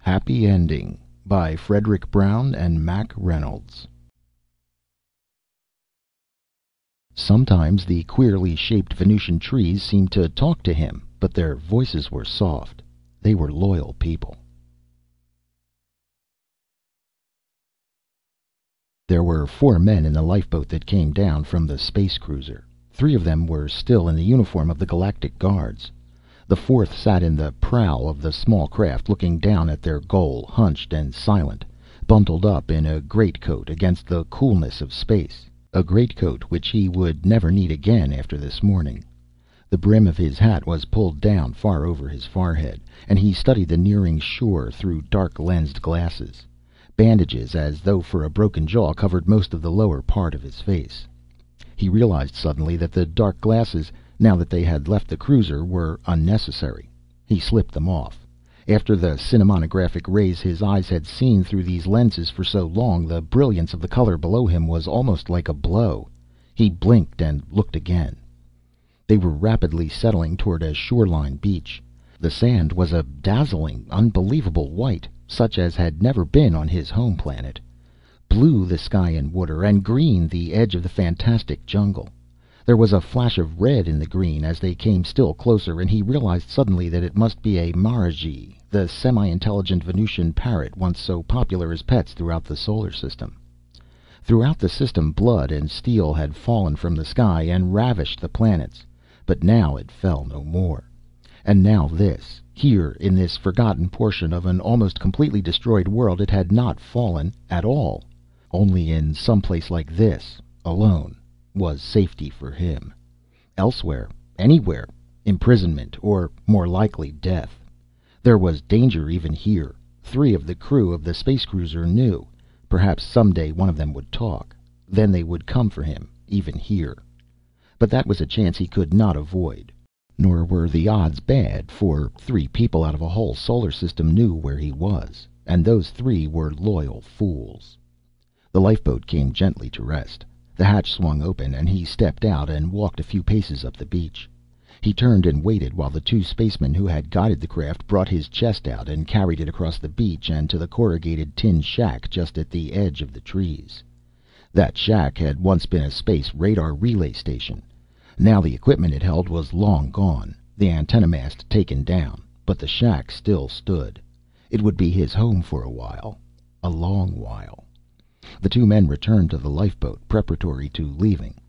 Happy Ending by Frederic Brown and Mack Reynolds. Sometimes the queerly shaped Venusian trees seemed to talk to him, but their voices were soft. They were loyal people. There were 4 men in the lifeboat that came down from the space cruiser. 3 of them were still in the uniform of the Galactic Guards. The 4th sat in the prow of the small craft, looking down at their goal, hunched and silent, bundled up in a greatcoat against the coolness of space, a greatcoat which he would never need again after this morning. The brim of his hat was pulled down far over his forehead, and he studied the nearing shore through dark-lensed glasses. Bandages, as though for a broken jaw, covered most of the lower part of his face. He realized suddenly that the dark glasses, now that they had left the cruiser, were unnecessary. He slipped them off. After the cinematographic rays his eyes had seen through these lenses for so long, the brilliance of the color below him was almost like a blow. He blinked and looked again. They were rapidly settling toward a shoreline beach. The sand was a dazzling, unbelievable white, such as had never been on his home planet. Blue the sky and water, and green the edge of the fantastic jungle. There was a flash of red in the green as they came still closer, and he realized suddenly that it must be a maragi, the semi-intelligent Venusian parrot once so popular as pets throughout the solar system. Throughout the system blood and steel had fallen from the sky and ravished the planets, but now it fell no more. And now this, here in this forgotten portion of an almost completely destroyed world, it had not fallen at all. Only in some place like this, alone, was safety for him. Elsewhere, anywhere, imprisonment, or more likely death. There was danger even here. 3 of the crew of the space cruiser knew. Perhaps someday one of them would talk. Then they would come for him, even here. But that was a chance he could not avoid. Nor were the odds bad, for 3 people out of a whole solar system knew where he was, and those 3 were loyal fools. The lifeboat came gently to rest. The hatch swung open, and he stepped out and walked a few paces up the beach. He turned and waited while the 2 spacemen who had guided the craft brought his chest out and carried it across the beach and to the corrugated tin shack just at the edge of the trees. That shack had once been a space radar relay station. Now the equipment it held was long gone, the antenna mast taken down, but the shack still stood. It would be his home for a while, a long while. The 2 men returned to the lifeboat, preparatory to leaving.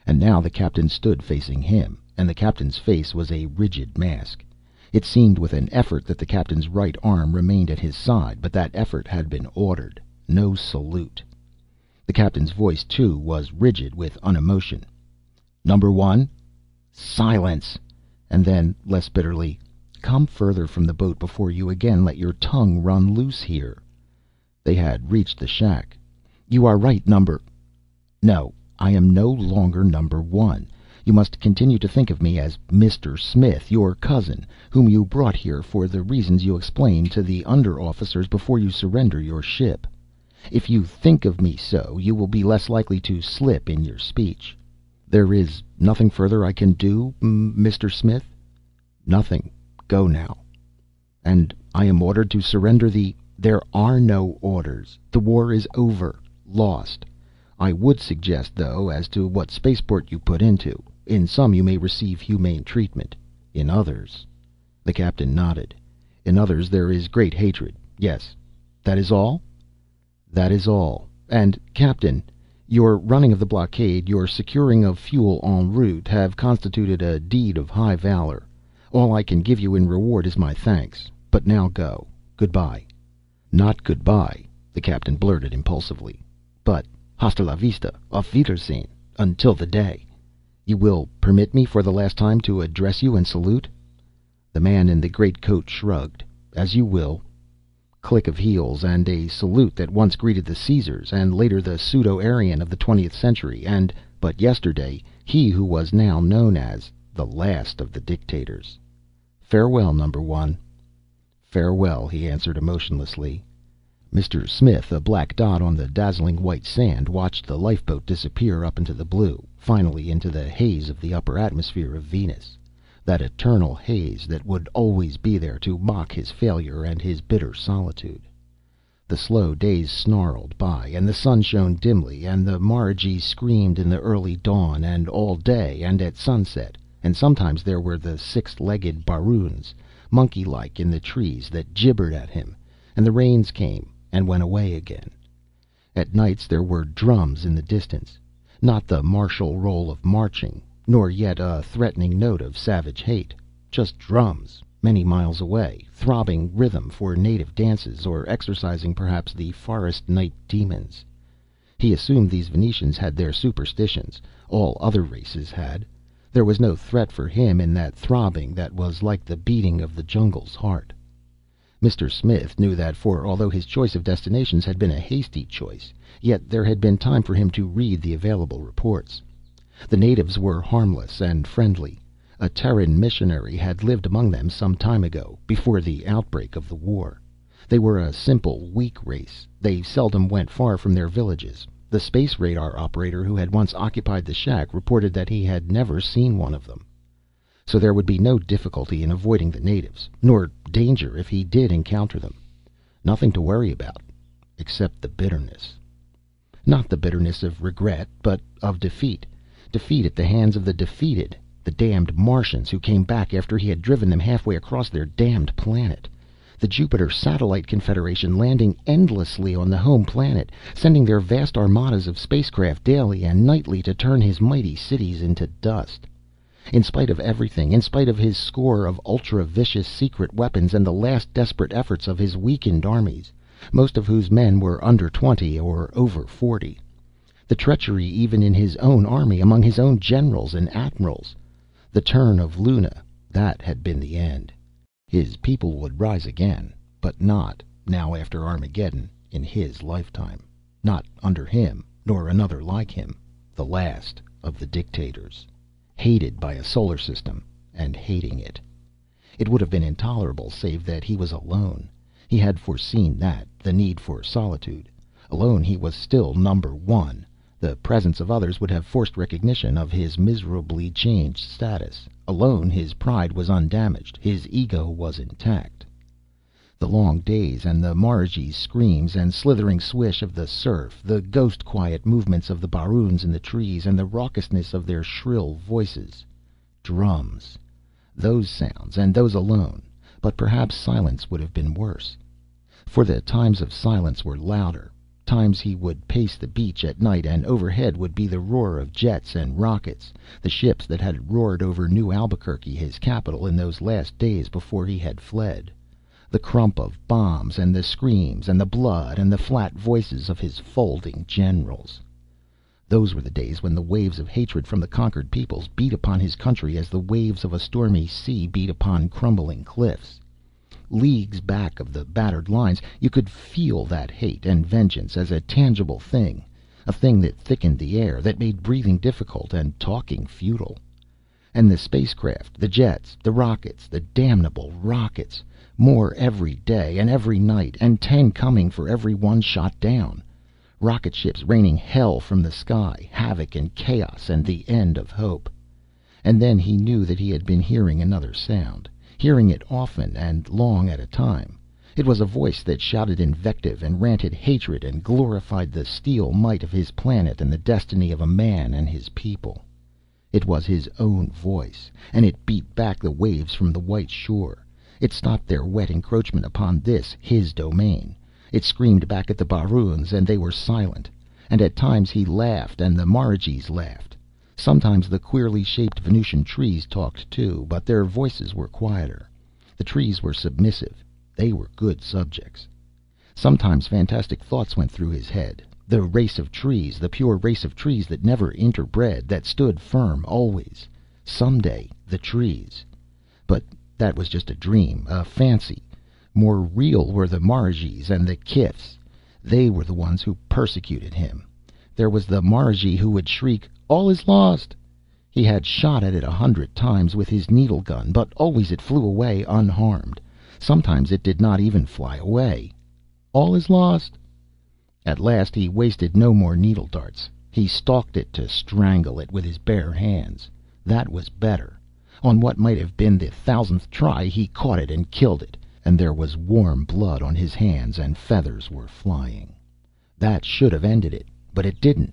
And now the captain stood facing him, and the captain's face was a rigid mask. It seemed with an effort that the captain's right arm remained at his side, but that effort had been ordered. No salute. The captain's voice, too, was rigid with unemotion. "Number 1? Silence!" And then, less bitterly, "Come further from the boat before you again let your tongue run loose here." They had reached the shack. "You are right, number—" "No, I am no longer number 1. You must continue to think of me as Mr. Smith, your cousin, whom you brought here for the reasons you explained to the under officers before you surrender your ship. If you think of me so, you will be less likely to slip in your speech. There is nothing further I can do, Mr. Smith?" "Nothing. Go now." "And I am ordered to surrender the—" "There are no orders. The war is over. Lost. I would suggest, though, as to what spaceport you put into. In some you may receive humane treatment. In others—" The captain nodded. "In others there is great hatred. Yes. That is all?" "That is all. And, Captain, your running of the blockade, your securing of fuel en route, have constituted a deed of high valor. All I can give you in reward is my thanks. But now go. Goodbye." "Not goodbye," the captain blurted impulsively, "but hasta la vista, auf Wiedersehen, until the day. You will permit me for the last time to address you and salute?" The man in the great coat shrugged. "As you will." Click of heels, and a salute that once greeted the Caesars, and later the pseudo-Aryan of the 20th century, and, but yesterday, he who was now known as the last of the dictators. "Farewell, number 1." "Farewell," he answered emotionlessly. Mr. Smith, a black dot on the dazzling white sand, watched the lifeboat disappear up into the blue, finally into the haze of the upper atmosphere of Venus. that eternal haze that would always be there to mock his failure and his bitter solitude. The slow days snarled by, and the sun shone dimly, and the marigees screamed in the early dawn, and all day, and at sunset, and sometimes there were the six-legged baroons, monkey-like, in the trees, that gibbered at him, and the rains came and went away again. At nights there were drums in the distance, not the martial roll of marching, nor yet a threatening note of savage hate, just drums, many miles away, throbbing rhythm for native dances, or exorcising perhaps the forest night demons. He assumed these Venetians had their superstitions, all other races had. There was no threat for him in that throbbing that was like the beating of the jungle's heart. Mr. Smith knew that, for although his choice of destinations had been a hasty choice, yet there had been time for him to read the available reports. The natives were harmless and friendly. A Terran missionary had lived among them some time ago, before the outbreak of the war. They were a simple, weak race. They seldom went far from their villages. The space radar operator who had once occupied the shack reported that he had never seen one of them. So there would be no difficulty in avoiding the natives, nor danger if he did encounter them. Nothing to worry about, except the bitterness. Not the bitterness of regret, but of defeat. Defeat at the hands of the defeated, the damned Martians who came back after he had driven them halfway across their damned planet. The Jupiter Satellite Confederation landing endlessly on the home planet, sending their vast armadas of spacecraft daily and nightly to turn his mighty cities into dust. In spite of everything, in spite of his score of ultra-vicious secret weapons and the last desperate efforts of his weakened armies, most of whose men were under 20 or over 40. The treachery even in his own army, among his own generals and admirals. The turn of Luna, that had been the end. His people would rise again, but not, now after Armageddon, in his lifetime. Not under him, nor another like him, the last of the dictators. Hated by a solar system, and hating it. It would have been intolerable, save that he was alone. He had foreseen that, the need for solitude. Alone he was still number one. The presence of others would have forced recognition of his miserably changed status. Alone his pride was undamaged, his ego was intact. The long days, and the marigees' screams and slithering swish of the surf, the ghost-quiet movements of the baroons in the trees, and the raucousness of their shrill voices. Drums. Those sounds, and those alone. But perhaps silence would have been worse. For the times of silence were louder. Times he would pace the beach at night, and overhead would be the roar of jets and rockets, the ships that had roared over New Albuquerque, his capital, in those last days before he had fled. The crump of bombs, and the screams, and the blood, and the flat voices of his folding generals. Those were the days when the waves of hatred from the conquered peoples beat upon his country as the waves of a stormy sea beat upon crumbling cliffs. Leagues back of the battered lines, you could feel that hate and vengeance as a tangible thing, a thing that thickened the air, that made breathing difficult and talking futile. And the spacecraft, the jets, the rockets, the damnable rockets, more every day and every night, and 10 coming for every one shot down. Rocket ships raining hell from the sky, havoc and chaos and the end of hope. And then he knew that he had been hearing another sound. Hearing it often and long at a time. It was a voice that shouted invective and ranted hatred and glorified the steel might of his planet and the destiny of a man and his people. It was his own voice, and it beat back the waves from the white shore. It stopped their wet encroachment upon this, his domain. It screamed back at the baroons, and they were silent. And at times he laughed, and the marigees laughed. Sometimes the queerly shaped Venusian trees talked too, but their voices were quieter. The trees were submissive. They were good subjects. Sometimes fantastic thoughts went through his head. The race of trees, the pure race of trees that never interbred, that stood firm always. Someday, the trees. But that was just a dream, a fancy. More real were the marigees and the kifs. They were the ones who persecuted him. There was the marigee who would shriek, "All is lost!" He had shot at it 100 times with his needle gun, but always it flew away unharmed. Sometimes it did not even fly away. "All is lost!" At last he wasted no more needle darts. He stalked it to strangle it with his bare hands. That was better. On what might have been the 1,000th try, he caught it and killed it, and there was warm blood on his hands and feathers were flying. That should have ended it, but it didn't.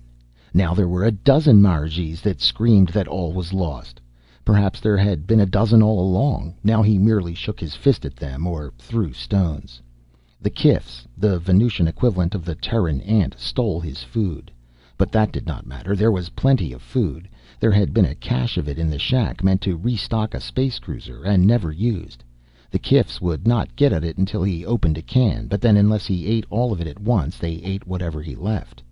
Now there were a dozen marigees that screamed that all was lost. Perhaps there had been a dozen all along. Now he merely shook his fist at them or threw stones. The kifs, the Venusian equivalent of the Terran ant, stole his food. But that did not matter. There was plenty of food. There had been a cache of it in the shack, meant to restock a space cruiser, and never used. The kifs would not get at it until he opened a can, but then unless he ate all of it at once, they ate whatever he left.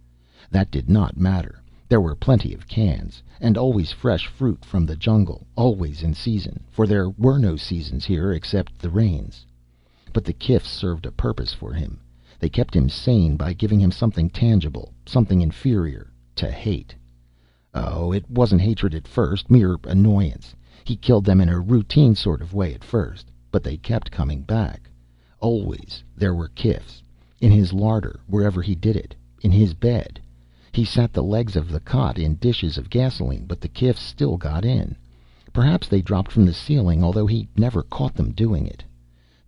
That did not matter. There were plenty of cans, and always fresh fruit from the jungle, always in season, for there were no seasons here except the rains. But the kifs served a purpose for him. They kept him sane by giving him something tangible, something inferior, to hate. Oh, it wasn't hatred at first, mere annoyance. He killed them in a routine sort of way at first, but they kept coming back. Always there were kifs. In his larder, wherever he did it. In his bed. He sat the legs of the cot in dishes of gasoline, but the kifs still got in. Perhaps they dropped from the ceiling, although he never caught them doing it.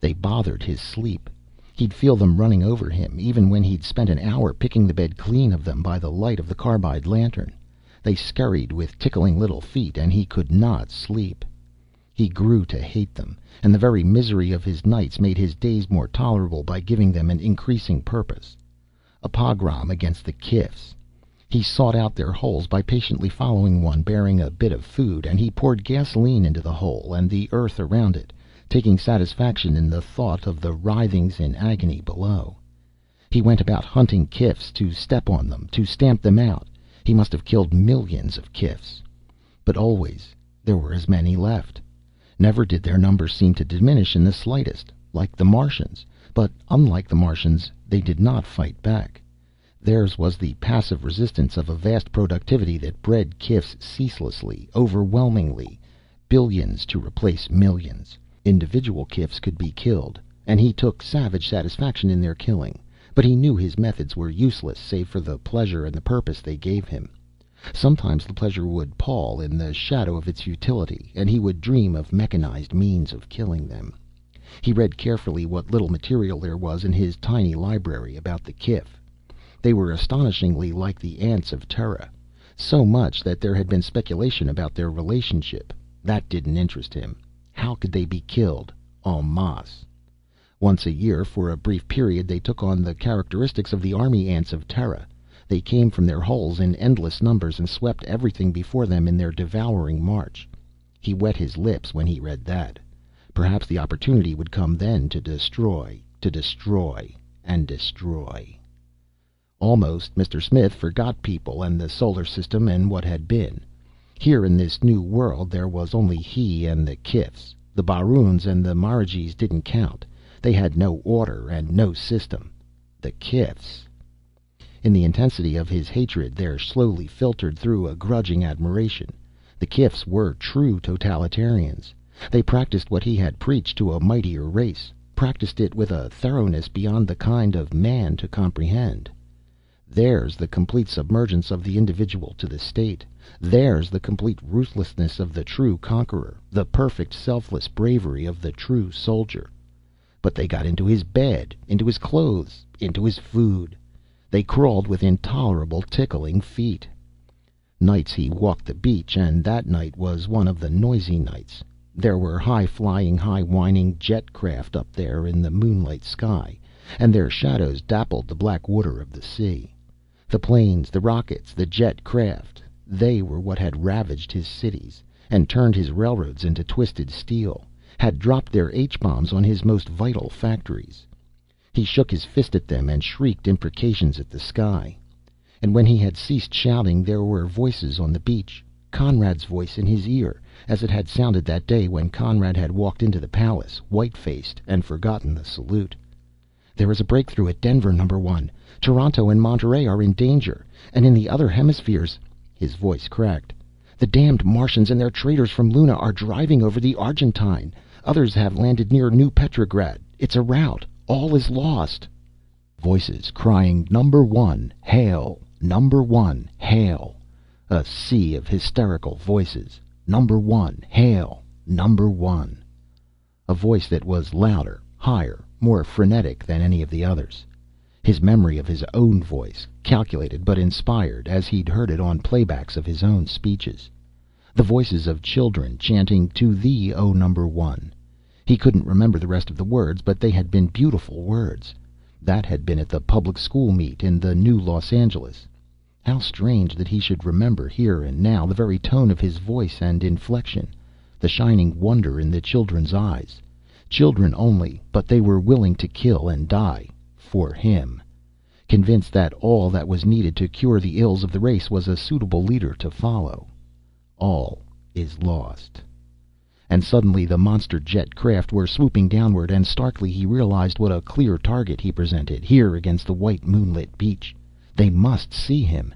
They bothered his sleep. He'd feel them running over him, even when he'd spent an hour picking the bed clean of them by the light of the carbide lantern. They scurried with tickling little feet, and he could not sleep. He grew to hate them, and the very misery of his nights made his days more tolerable by giving them an increasing purpose. A pogrom against the kifs. He sought out their holes by patiently following one bearing a bit of food, and he poured gasoline into the hole and the earth around it, taking satisfaction in the thought of the writhings in agony below. He went about hunting kifs, to step on them, to stamp them out. He must have killed millions of kifs. But always there were as many left. Never did their number seem to diminish in the slightest, like the Martians. But unlike the Martians, they did not fight back. Theirs was the passive resistance of a vast productivity that bred kifs ceaselessly, overwhelmingly, billions to replace millions. Individual kifs could be killed, and he took savage satisfaction in their killing, but he knew his methods were useless save for the pleasure and the purpose they gave him. Sometimes the pleasure would pall in the shadow of its futility, and he would dream of mechanized means of killing them. He read carefully what little material there was in his tiny library about the kif. They were astonishingly like the ants of Terra, so much that there had been speculation about their relationship. That didn't interest him. How could they be killed en masse? Once a year, for a brief period, they took on the characteristics of the army ants of Terra. They came from their holes in endless numbers and swept everything before them in their devouring march. He wet his lips when he read that. Perhaps the opportunity would come then to destroy, and destroy. Almost, Mr. Smith forgot people and the solar system and what had been. Here in this new world there was only he and the kifs. The Baroons and the marigees didn't count. They had no order and no system. The kifs. In the intensity of his hatred there slowly filtered through a grudging admiration. The kifs were true totalitarians. They practiced what he had preached to a mightier race, practiced it with a thoroughness beyond the kind of man to comprehend. Theirs the complete submergence of the individual to the state. Theirs the complete ruthlessness of the true conqueror, the perfect selfless bravery of the true soldier. But they got into his bed, into his clothes, into his food. They crawled with intolerable tickling feet. Nights he walked the beach, and that night was one of the noisy nights. There were high-flying, high-whining jet craft up there in the moonlight sky, and their shadows dappled the black water of the sea. The planes, the rockets, the jet craft, they were what had ravaged his cities, and turned his railroads into twisted steel, had dropped their H-bombs on his most vital factories. He shook his fist at them and shrieked imprecations at the sky. And when he had ceased shouting, there were voices on the beach, Conrad's voice in his ear, as it had sounded that day when Conrad had walked into the palace, white-faced, and forgotten the salute. "There is a breakthrough at Denver, number one. Toronto and Monterey are in danger. And in the other hemispheres," his voice cracked, "the damned Martians and their traitors from Luna are driving over the Argentine. Others have landed near New Petrograd. It's a rout. All is lost." Voices crying, "Number one, hail! Number one, hail!" A sea of hysterical voices. "Number one, hail! Number one. A voice that was louder, higher, more frenetic than any of the others. His memory of his own voice, calculated but inspired, as he'd heard it on playbacks of his own speeches. The voices of children chanting, "To thee, O Number One." He couldn't remember the rest of the words, but they had been beautiful words. That had been at the public school meet in the new Los Angeles. How strange that he should remember, here and now, the very tone of his voice and inflection, the shining wonder in the children's eyes. Children only, but they were willing to kill and die for him. Convinced that all that was needed to cure the ills of the race was a suitable leader to follow. All is lost. And suddenly the monster jet craft were swooping downward, and starkly he realized what a clear target he presented, here against the white moonlit beach. They must see him.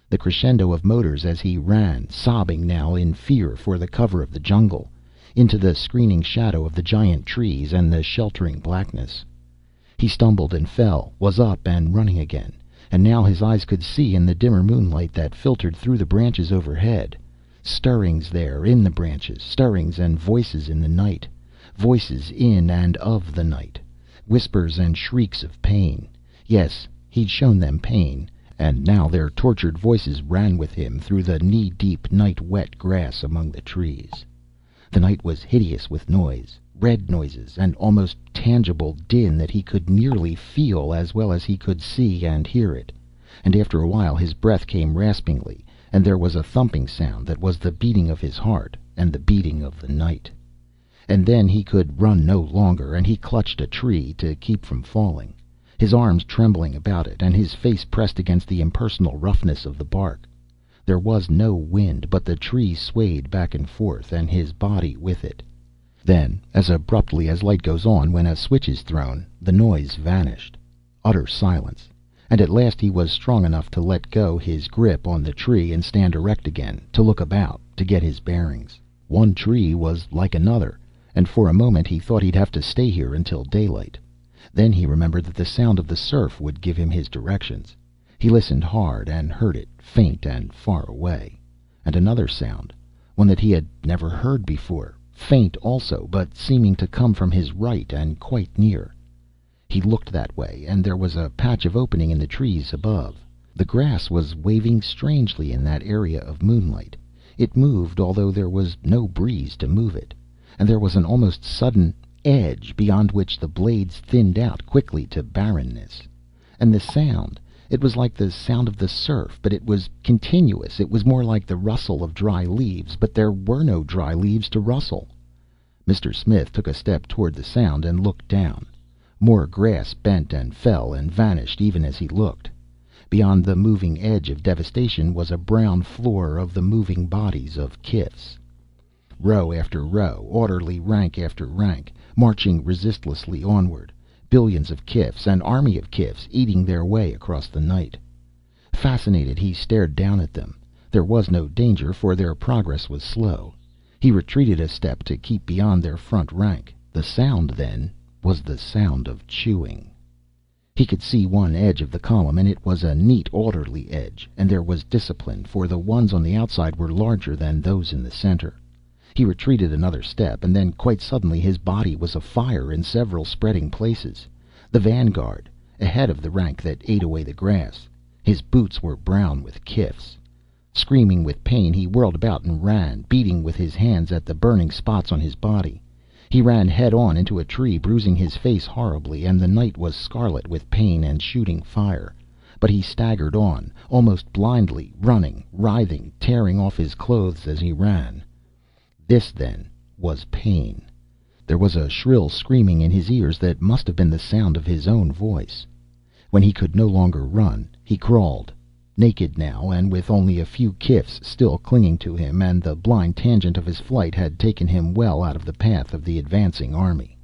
The crescendo of motors as he ran, sobbing now in fear, for the cover of the jungle, into the screening shadow of the giant trees and the sheltering blackness. He stumbled and fell, was up and running again, and now his eyes could see in the dimmer moonlight that filtered through the branches overhead. Stirrings there in the branches, stirrings and voices in the night, voices in and of the night, whispers and shrieks of pain. Yes, he'd shown them pain, and now their tortured voices ran with him through the knee-deep, night-wet grass among the trees. The night was hideous with noise, red noises, and almost tangible din that he could nearly feel as well as he could see and hear it. And after a while his breath came raspingly, and there was a thumping sound that was the beating of his heart and the beating of the night. And then he could run no longer, and he clutched a tree to keep from falling, his arms trembling about it, and his face pressed against the impersonal roughness of the bark. There was no wind, but the tree swayed back and forth, and his body with it. Then, as abruptly as light goes on when a switch is thrown, the noise vanished. Utter silence. And at last he was strong enough to let go his grip on the tree and stand erect again, to look about, to get his bearings. One tree was like another, and for a moment he thought he'd have to stay here until daylight. Then he remembered that the sound of the surf would give him his directions. He listened hard and heard it, faint and far away. And another sound, one that he had never heard before, faint also, but seeming to come from his right and quite near. He looked that way, and there was a patch of opening in the trees above. The grass was waving strangely in that area of moonlight. It moved, although there was no breeze to move it. And there was an almost sudden edge, beyond which the blades thinned out quickly to barrenness. And the sound, it was like the sound of the surf, but it was continuous. It was more like the rustle of dry leaves, but there were no dry leaves to rustle. Mr. Smith took a step toward the sound and looked down. More grass bent and fell and vanished even as he looked. Beyond the moving edge of devastation was a brown floor of the moving bodies of kifs. Row after row, orderly rank after rank, marching resistlessly onward. Billions of kifs, an army of kifs, eating their way across the night. Fascinated, he stared down at them. There was no danger, for their progress was slow. He retreated a step to keep beyond their front rank. The sound, then, was the sound of chewing. He could see one edge of the column, and it was a neat, orderly edge, and there was discipline, for the ones on the outside were larger than those in the center. He retreated another step, and then quite suddenly his body was afire in several spreading places. The vanguard, ahead of the rank that ate away the grass. His boots were brown with kifs. Screaming with pain, he whirled about and ran, beating with his hands at the burning spots on his body. He ran head on into a tree, bruising his face horribly, and the night was scarlet with pain and shooting fire. But he staggered on, almost blindly, running, writhing, tearing off his clothes as he ran. This, then, was pain. There was a shrill screaming in his ears that must have been the sound of his own voice. When he could no longer run, he crawled. Naked now, and with only a few kifs still clinging to him, and the blind tangent of his flight had taken him well out of the path of the advancing army.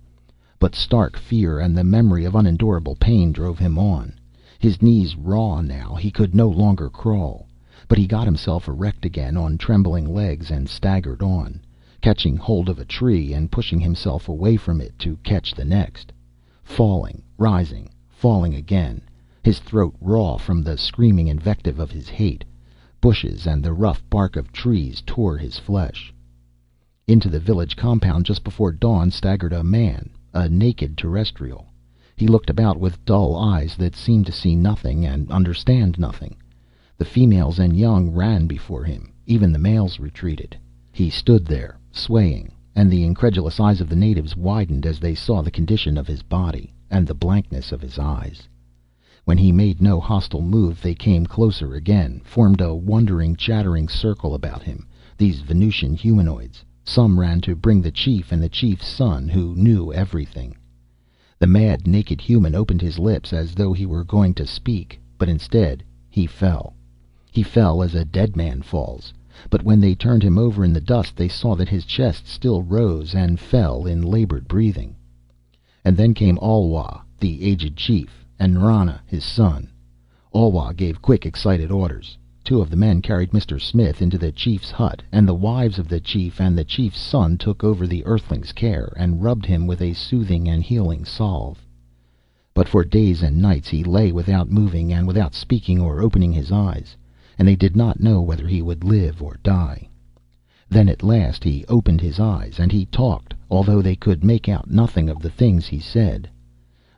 But stark fear and the memory of unendurable pain drove him on. His knees raw now, he could no longer crawl. But he got himself erect again on trembling legs and staggered on, catching hold of a tree and pushing himself away from it to catch the next. Falling, rising, falling again, his throat raw from the screaming invective of his hate. Bushes and the rough bark of trees tore his flesh. Into the village compound just before dawn staggered a man, a naked Terrestrial. He looked about with dull eyes that seemed to see nothing and understand nothing. The females and young ran before him. Even the males retreated. He stood there, swaying, and the incredulous eyes of the natives widened as they saw the condition of his body and the blankness of his eyes. When he made no hostile move, they came closer again, formed a wondering, chattering circle about him, these Venusian humanoids. Some ran to bring the chief and the chief's son, who knew everything. The mad, naked human opened his lips as though he were going to speak, but instead he fell. He fell as a dead man falls, but when they turned him over in the dust they saw that his chest still rose and fell in labored breathing. And then came Alwa, the aged chief, and Nrana, his son. Alwa gave quick, excited orders. 2 of the men carried Mr. Smith into the chief's hut, and the wives of the chief and the chief's son took over the Earthling's care, and rubbed him with a soothing and healing salve. But for days and nights he lay without moving and without speaking or opening his eyes, and they did not know whether he would live or die. Then at last he opened his eyes, and he talked, although they could make out nothing of the things he said.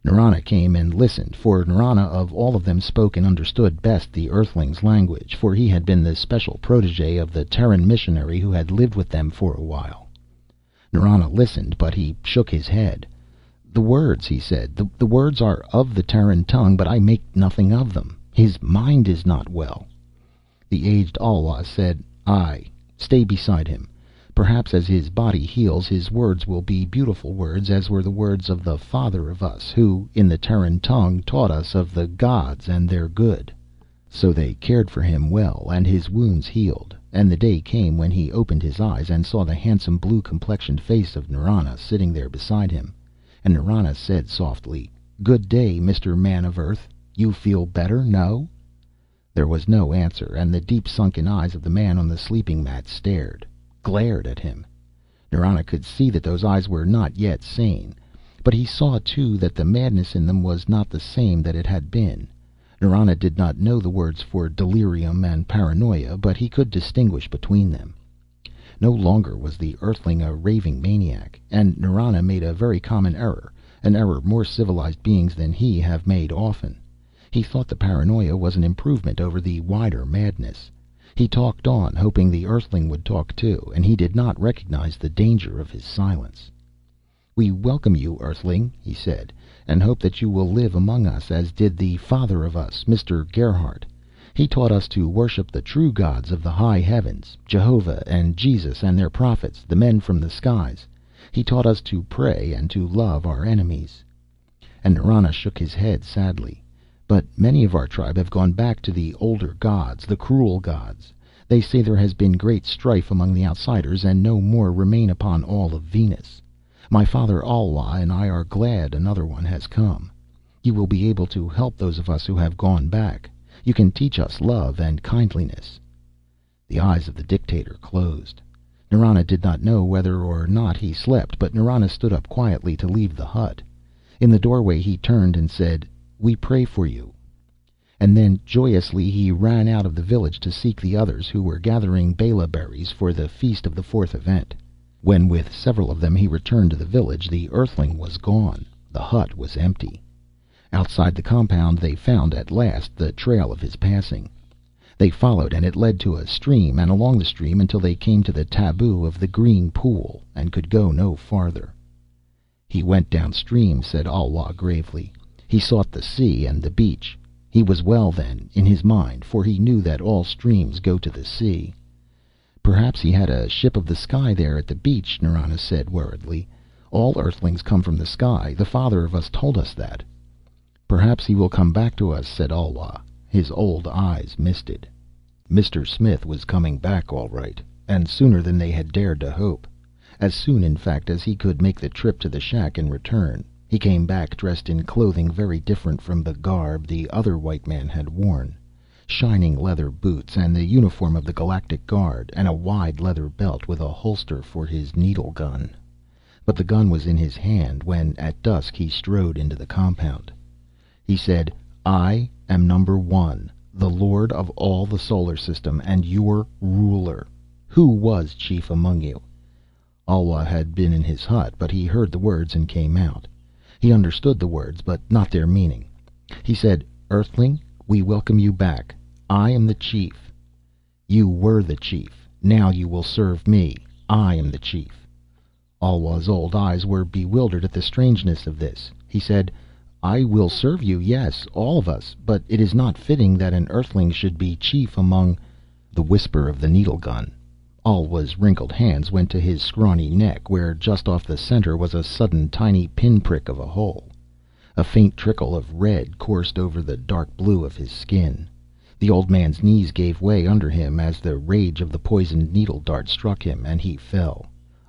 Nrana came and listened, for Nrana of all of them spoke and understood best the Earthlings' language, for he had been the special protege of the Terran missionary who had lived with them for a while. Nrana listened, but he shook his head. "The words," he said, the words are of the Terran tongue, but I make nothing of them. His mind is not well." The aged Alwa said, "Aye, stay beside him. Perhaps as his body heals, his words will be beautiful words, as were the words of the father of us, who, in the Terran tongue, taught us of the gods and their good." So they cared for him well, and his wounds healed, and the day came when he opened his eyes and saw the handsome blue-complexioned face of Nrana sitting there beside him, and Nrana said softly, "Good day, Mr. Man of Earth. You feel better, no?" There was no answer, and the deep-sunken eyes of the man on the sleeping mat glared at him. Nrana could see that those eyes were not yet sane, but he saw too that the madness in them was not the same that it had been. Nrana did not know the words for delirium and paranoia, but he could distinguish between them. No longer was the Earthling a raving maniac, and Nrana made a very common error, an error more civilized beings than he have made often. He thought the paranoia was an improvement over the wider madness. He talked on, hoping the Earthling would talk too, and he did not recognize the danger of his silence. "We welcome you, Earthling," he said, "and hope that you will live among us, as did the father of us, Mr. Gerhardt. He taught us to worship the true gods of the high heavens, Jehovah and Jesus and their prophets, the men from the skies. He taught us to pray and to love our enemies." And Nrana shook his head sadly. "But many of our tribe have gone back to the older gods, the cruel gods. They say there has been great strife among the outsiders, and no more remain upon all of Venus. My father Alwa and I are glad another one has come. You will be able to help those of us who have gone back. You can teach us love and kindliness." The eyes of the dictator closed. Nrana did not know whether or not he slept, but Nrana stood up quietly to leave the hut. In the doorway he turned and said, "We pray for you." And then joyously he ran out of the village to seek the others, who were gathering bela berries for the feast of the 4th event. When with several of them he returned to the village, the Earthling was gone. The hut was empty. Outside the compound they found at last the trail of his passing. They followed, and it led to a stream, and along the stream until they came to the taboo of the green pool, and could go no farther. "He went downstream," said Alwa gravely. "He sought the sea and the beach. He was well then, in his mind, for he knew that all streams go to the sea." "Perhaps he had a ship of the sky there at the beach," Nrana said worriedly. "All Earthlings come from the sky. The father of us told us that." "Perhaps he will come back to us," said Alwa. His old eyes misted. Mr. Smith was coming back all right, and sooner than they had dared to hope. As soon, in fact, as he could make the trip to the shack and return. He came back dressed in clothing very different from the garb the other white man had worn. Shining leather boots, and the uniform of the Galactic Guard, and a wide leather belt with a holster for his needle gun. But the gun was in his hand when, at dusk, he strode into the compound. He said, "I am number 1, the Lord of all the solar system, and your ruler. Who was chief among you?" Alwa had been in his hut, but he heard the words and came out. He understood the words, but not their meaning. He said, "Earthling, we welcome you back. I am the chief. You were the chief. Now you will serve me. I am the chief." Alwa's old eyes were bewildered at the strangeness of this. He said, "I will serve you, yes, all of us, but it is not fitting that an Earthling should be chief among—" The whisper of the needle gun. Alwa's wrinkled hands went to his scrawny neck, where just off the center was a sudden tiny pinprick of a hole. A faint trickle of red coursed over the dark blue of his skin. The old man's knees gave way under him as the rage of the poisoned needle dart struck him, and he fell.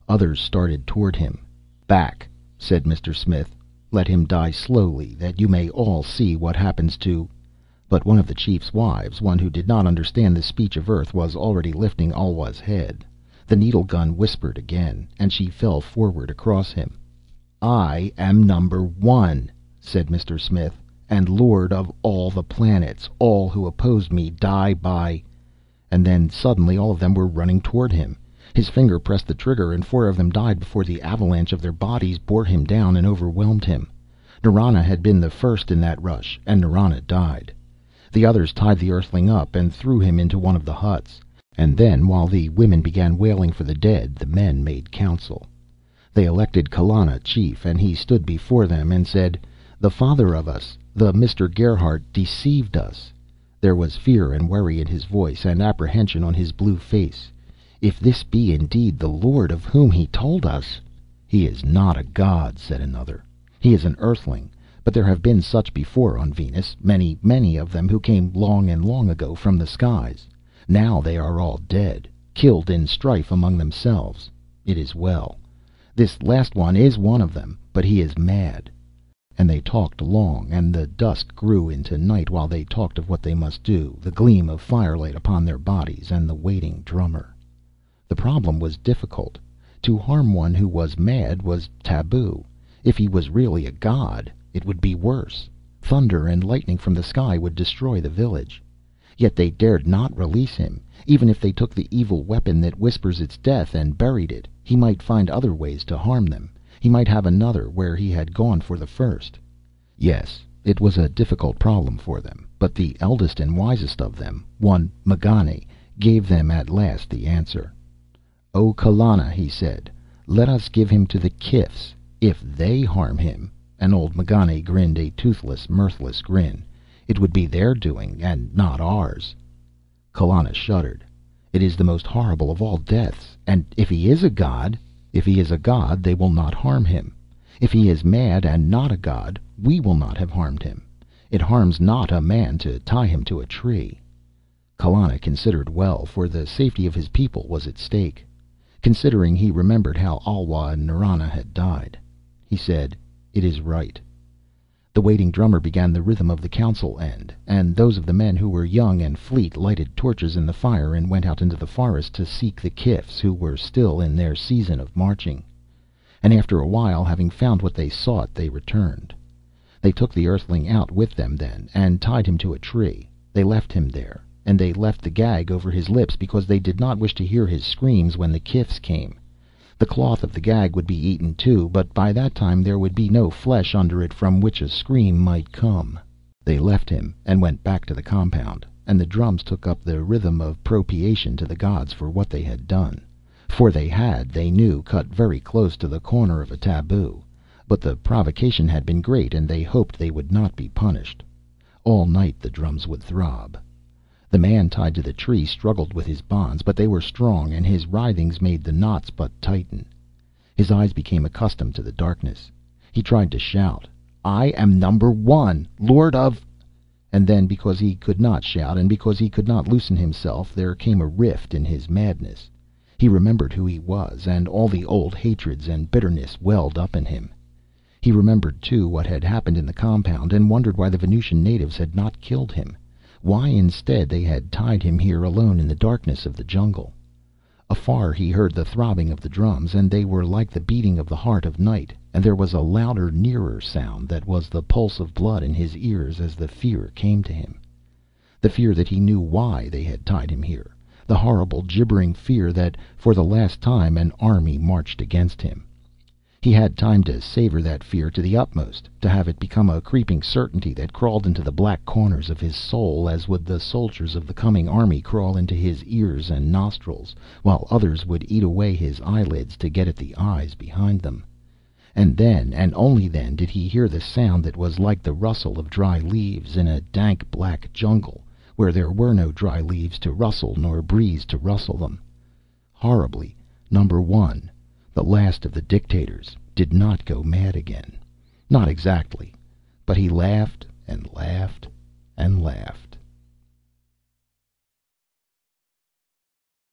Others started toward him. "Back," said Mr. Smith. "Let him die slowly, that you may all see what happens to—" But one of the chief's wives, one who did not understand the speech of Earth, was already lifting Alwa's head. The needle gun whispered again, and she fell forward across him. "I am number one," said Mr. Smith, "and lord of all the planets. All who oppose me die by—" And then suddenly all of them were running toward him. His finger pressed the trigger, and 4 of them died before the avalanche of their bodies bore him down and overwhelmed him. Narana had been the first in that rush, and Narana died. The others tied the Earthling up and threw him into one of the huts. And then, while the women began wailing for the dead, the men made council. They elected Kallana chief, and he stood before them and said, "The father of us, the Mr. Gerhardt, deceived us." There was fear and worry in his voice, and apprehension on his blue face. "If this be indeed the Lord of whom he told us—" "He is not a god," said another. "He is an Earthling. But there have been such before on Venus, many, many of them, who came long and long ago from the skies. Now they are all dead, killed in strife among themselves. It is well. This last one is one of them, but he is mad." And they talked long, and the dusk grew into night while they talked of what they must do, the gleam of firelight upon their bodies, and the waiting drummer. The problem was difficult. To harm one who was mad was taboo. If he was really a god, it would be worse. Thunder and lightning from the sky would destroy the village. Yet they dared not release him. Even if they took the evil weapon that whispers its death and buried it, he might find other ways to harm them. He might have another where he had gone for the first. Yes, it was a difficult problem for them, but the eldest and wisest of them, one M'Ganne, gave them at last the answer. "O Kallana," he said, "let us give him to the Kifs. If they harm him," and old M'Ganne grinned a toothless, mirthless grin, "it would be their doing and not ours." Kallana shuddered. "It is the most horrible of all deaths. And if he is a god—" "If he is a god, they will not harm him. If he is mad and not a god, we will not have harmed him. It harms not a man to tie him to a tree." Kallana considered well, for the safety of his people was at stake. Considering, he remembered how Alwa and Narana had died. He said, "It is right." The waiting drummer began the rhythm of the council end, and those of the men who were young and fleet lighted torches in the fire and went out into the forest to seek the Kifs, who were still in their season of marching. And after a while, having found what they sought, they returned. They took the Earthling out with them then, and tied him to a tree. They left him there, and they left the gag over his lips because they did not wish to hear his screams when the Kifs came. The cloth of the gag would be eaten too, but by that time there would be no flesh under it from which a scream might come. They left him and went back to the compound, and the drums took up the rhythm of propitiation to the gods for what they had done. For they had, they knew, cut very close to the corner of a taboo, but the provocation had been great, and they hoped they would not be punished. All night the drums would throb. The man tied to the tree struggled with his bonds, but they were strong, and his writhings made the knots but tighten. His eyes became accustomed to the darkness. He tried to shout, "I am number one, Lord of—" And then, because he could not shout, and because he could not loosen himself, there came a rift in his madness. He remembered who he was, and all the old hatreds and bitterness welled up in him. He remembered, too, what had happened in the compound, and wondered why the Venusian natives had not killed him. Why, instead, they had tied him here alone in the darkness of the jungle. Afar he heard the throbbing of the drums, and they were like the beating of the heart of night, and there was a louder, nearer sound that was the pulse of blood in his ears as the fear came to him. The fear that he knew why they had tied him here, the horrible, gibbering fear that for the last time an army marched against him. He had time to savor that fear to the utmost, to have it become a creeping certainty that crawled into the black corners of his soul, as would the soldiers of the coming army crawl into his ears and nostrils, while others would eat away his eyelids to get at the eyes behind them. And then, and only then, did he hear the sound that was like the rustle of dry leaves in a dank black jungle, where there were no dry leaves to rustle nor breeze to rustle them. Horribly, Number One, the last of the dictators, did not go mad again. Not exactly. But he laughed and laughed and laughed.